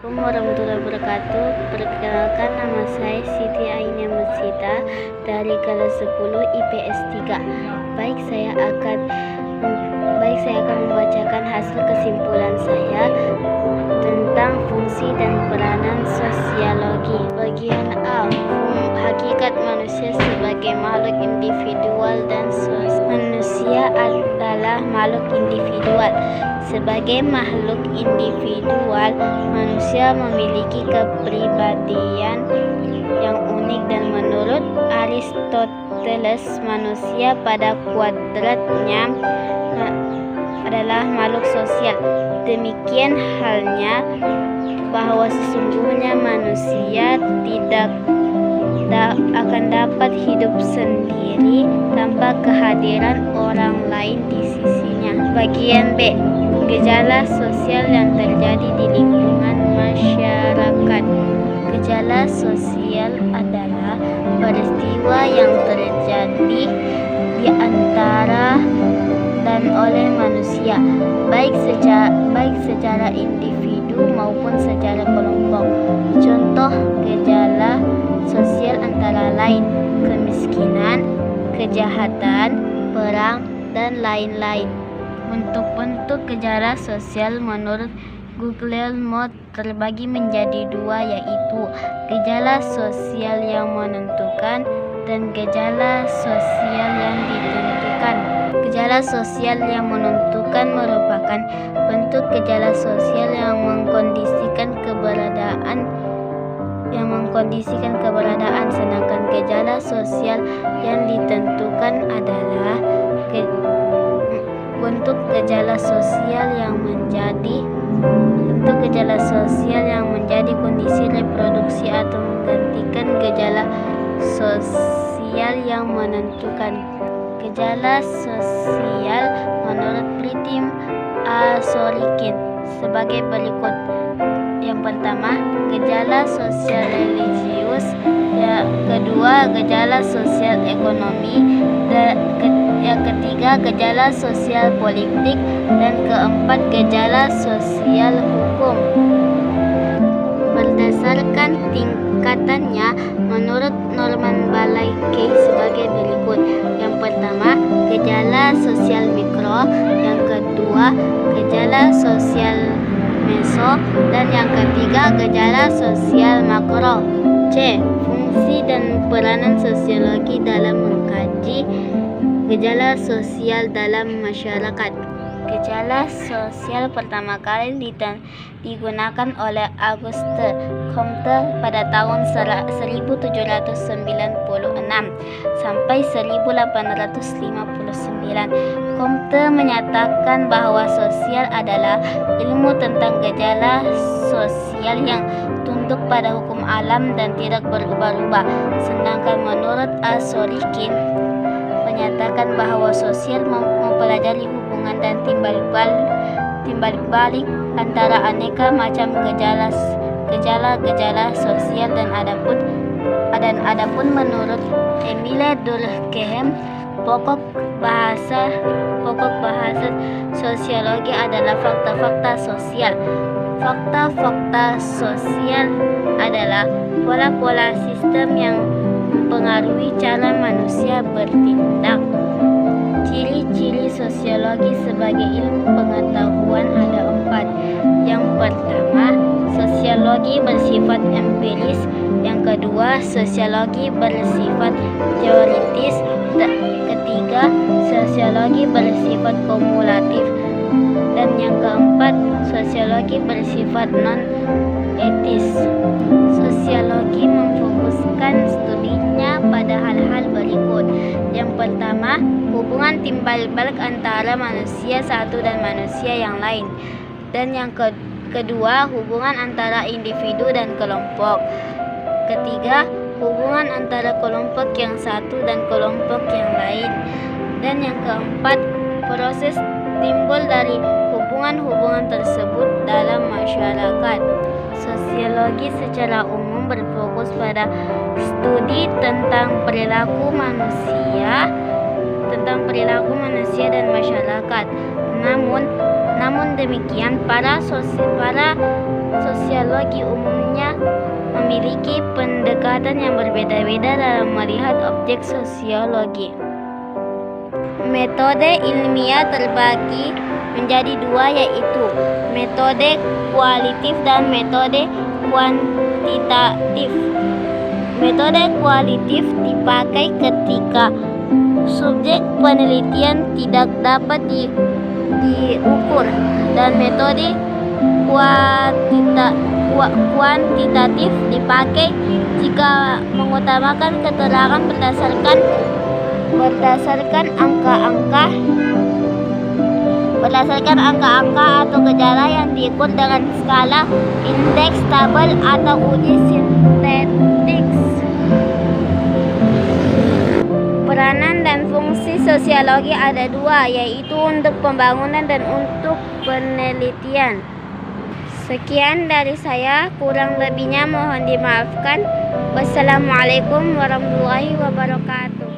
Assalamualaikum warahmatullahi wabarakatuh. Perkenalkan, nama saya Siti Ainia Masita dari kelas 10 IPS 3. Baik, saya akan membacakan hasil kesimpulan saya tentang fungsi dan peranan sosiologi. Bagian A, hakikat manusia sebagai makhluk individual dan sosial. Manusia adalah makhluk individual. Sebagai makhluk individual, manusia memiliki kepribadian yang unik, dan menurut Aristoteles, manusia pada kodratnya adalah makhluk sosial. Demikian halnya bahwa sesungguhnya manusia tidak akan dapat hidup sendiri tanpa kehadiran orang lain di sisinya. Bagian B, gejala sosial yang terjadi di lingkungan masyarakat. Gejala sosial adalah peristiwa yang terjadi di antara dan oleh manusia, baik secara individu maupun secara kelompok. Contoh gejala sosial antara lain kemiskinan, kejahatan, perang, dan lain-lain. Bentuk-bentuk gejala sosial menurut Guglielmo terbagi menjadi dua, yaitu gejala sosial yang menentukan dan gejala sosial yang ditentukan. Gejala sosial yang menentukan merupakan bentuk gejala sosial yang mengkondisikan keberadaan, sedangkan gejala sosial yang ditentukan adalah bentuk gejala sosial yang menjadi kondisi reproduksi atau menggantikan gejala sosial yang menentukan. Gejala sosial menurut Pritim A. Sorokin sebagai berikut. Yang pertama, gejala sosial religius. Yang kedua, gejala sosial ekonomi. Yang ketiga, gejala sosial politik. Dan keempat, gejala sosial hukum. Berdasarkan tingkatannya menurut Norman Balake sebagai berikut. Yang pertama, gejala sosial mikro. Yang kedua, gejala sosial meso. Dan yang ketiga, gejala sosial makro. C. Fungsi dan peranan sosiologi dalam mengkaji gejala sosial dalam masyarakat. Gejala sosial pertama kali digunakan oleh Auguste Comte pada tahun 1796 sampai 1859. Comte menyatakan bahwa sosial adalah ilmu tentang gejala sosial yang tunduk pada hukum alam dan tidak berubah-ubah. Sedangkan menurut Sorokin menyatakan bahwa sosial mempelajari hubungan dan timbal balik antara aneka macam gejala sosial. Dan adapun menurut Emile Durkheim, pokok bahasa sosiologi adalah fakta-fakta sosial. Fakta-fakta sosial adalah pola-pola sistem yang mempengaruhi cara manusia bertindak. Ciri-ciri sosiologi sebagai ilmu pengetahuan ada 4. Yang pertama, sosiologi bersifat empiris. Yang kedua, sosiologi bersifat teoritis. Ketiga, sosiologi bersifat kumulatif. Dan yang keempat, sosiologi bersifat non-etis. Sosiologi memfokuskan studinya pada hal-hal berikut. Yang pertama, hubungan timbal balik antara manusia satu dan manusia yang lain. Dan yang kedua, hubungan antara individu dan kelompok. Ketiga, hubungan antara kelompok yang satu dan kelompok yang lain. Dan yang keempat, proses timbul dari hubungan-hubungan tersebut dalam masyarakat. Sosiologi secara umum berfokus pada studi tentang perilaku manusia dan masyarakat. Namun demikian, para Sosiologi umumnya memiliki pendekatan yang berbeda-beda dalam melihat objek sosiologi. Metode ilmiah terbagi menjadi dua, yaitu metode kualitatif dan metode kuantitatif. Metode kualitatif dipakai ketika subjek penelitian tidak dapat diukur, dan metode kuantitatif dipakai jika mengutamakan keterangan berdasarkan angka-angka atau gejala yang diukur dengan skala, indeks, tabel, atau uji sintetik. Peranan dan fungsi sosiologi ada dua, yaitu untuk pembangunan dan untuk penelitian. Sekian dari saya, kurang lebihnya mohon dimaafkan. Wassalamualaikum warahmatullahi wabarakatuh.